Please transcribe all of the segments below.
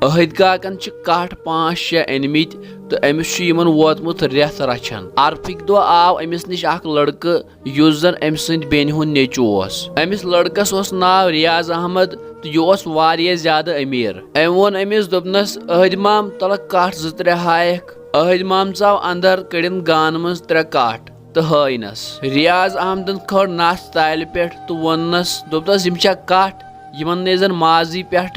अहद काकन काठ 5-6 अनमित तो अमिस वोतमुत रेथ रचन। अरफिक दो आव अमिस निश लड़का युस जन अम सद बेन हुंद नेचु अमिस लड़कस नाव रियाज अहमद तो यह वारिया ज्यादा अमीर। अम वोन अमिस दोपनस अहद माम तल काठ 2-3 हायक। अहद माम चाव अंदर कड़न गान मज 3 काठ तो हयनस। रियाज अहमदन खड़ नस ताल पे तो वोनस दोपनस यम काठ यमन ने जन माजी पे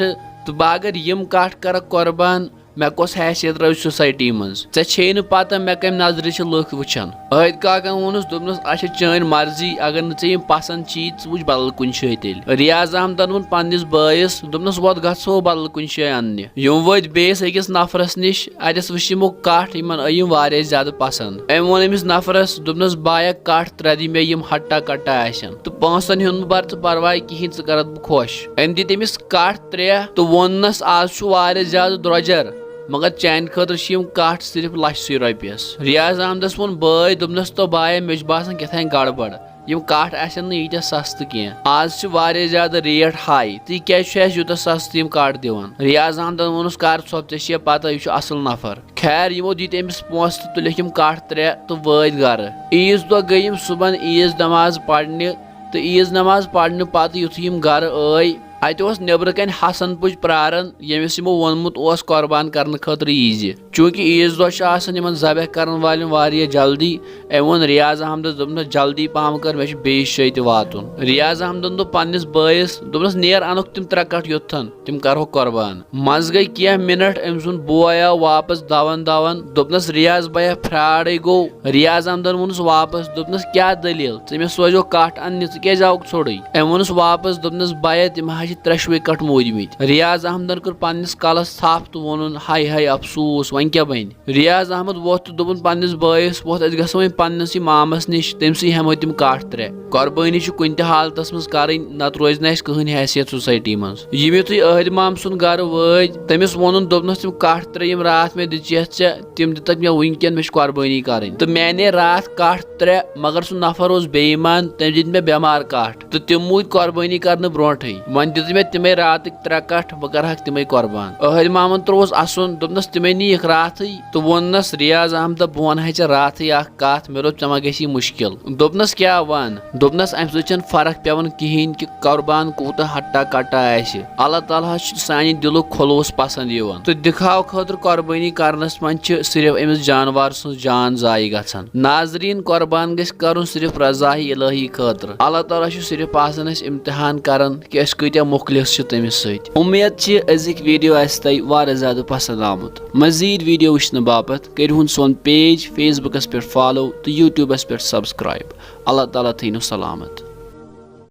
तो बह अगर यम काठ कर कुर्बान मे कस हैसियत रवि सोसाइटी मज ऐ न पता मे कम नजर लुक वुचान। अहद काकन वोनस दोपनस अच्छा चन मर्जी अगर नीम पसंद छी वुच बदल कुन तेल। रियाज अहमदन वोन पन्निस बायस दोपनस वोत गो बदल कुन अन्य। यम वत बेस अकिस नफरस निश अदस वुच यमो काठ यमन अयम वारिया ज्यादा पसंद। अम वोन अमिस नफरस दोपनस बाया काठ 3 दि मे यम हट्टा कट्टा आसन तो 5 हुंद बर तो परवाह कहीं कर बह खुश। अम दित अमिस काठ 3 तो वोनस आज वारिया ज्यादा द्रोजर मगर चान खतर काठ सिर्फ 1,00,000 रॉपियस। रियाज अहमदस वोन बाय दोपनस तो बाय मे बासान कथान गड़बड़ यम काठ आसन नीत सस्त कह आज वारिया ज्यादा रेट हाई तो क्या यूत सस्त यम काठ दिवान। रियाज अहमदन वोनस कर सोप ऐ पता यह असल नफर। खैर यमो दित अमिस पोस तो तुलिक यम काठ 3 तो वत गर। ईज दो गई सुबह ईज नमाज पढ़ने तो ईज नमाज पढ़ने पत युथ यम गर आय अत नबर कन हसन पुज प्रारन यमिस यमो वोनमुत कुर्बान करने खतर ईज। चूंकि ईज दो जबह कर वाले जल्दी अम वोन रियाज अहमदस दोपनस जल्दी पहम कर मे बेस जाए वातुन। रियाज अहमदन दोप पन्निस बायस दोपनस नेर अनुक तिम 3 कट्ठ योत्थन तिम करो कुर्बान। मज गई क्या मिनट अम सुन बोय आव वापस दवन दोपनस रियाज भैया फ्रॉड गो। रियाज अहमदन वोनस वापस दोपनस क्या दलील ऐ मे सोजो काठ अन्य क्या आउक छोड़ी। अम वोनस वापस दोपनस भैया तिम 3 कट्ठ मोदमित। रियाज अहमदन कर पन्निस कलस थप तो वोन हाय हाय अफसोस वन क्या बन। रियाज अहमद वोत तो दोपन पन्निस बायस वोत अस गो वन पन्निस मामस निश तमसी हेमो तिम काठ 3 कुर्बानी कुन हालतस मज कर नत रोज न कहन हैसियत सोसाइटी मज। यम युथु अहद माम सुन गर वत तमिस वोन दोपनस तिम काठ 3 यम रात मे दित तिम दित मे वनकन मे कुर्बानी कर तो मैंने रात काठ 3 मगर सह नफर बेईमान तम दित मे बेमार काठ तो तिम मूद कुर्बानी कर ब्रोट वन दित मे तिमे रात 3 कट्ठ बह कर तिमे कुर्बान। अहद मामन त्रोस असन दोपनस तिमे नीक रात तो वोनस रियाज अहमद बह वन रात कत मे रोप चमा गसी मुश्किल। दोपनस क्या वन दोपनस अम सह फर्क पेवन कहें कि कुर्बान कूत हट्टा कट्टा अल्लाह ताला सानि दिलुक खुलूस पसंद यिवान तो दिखाव खतर कुर्बानी करनस मज सिर्फ अमिस जानवर सज जान जाय गछन। नाजरीन कुर्बान गछ करन सिर्फ रज़ाए इलाही खतर। अल्लाह ताला सिर्फ आसान इम्तिहान करन कि अस कत्या मुखलिस तमिस सत। उम्मीद अजिक वीडियो तय वारिया ज्यादा पसंद आमुत। मजीद वीडियो वुचन बापत करिहुन सोन पेज फेसबुकस पे फॉलो तो यूट्यूबस पे सब्सक्राइब। अल्लाह ताला थीनु सलामत।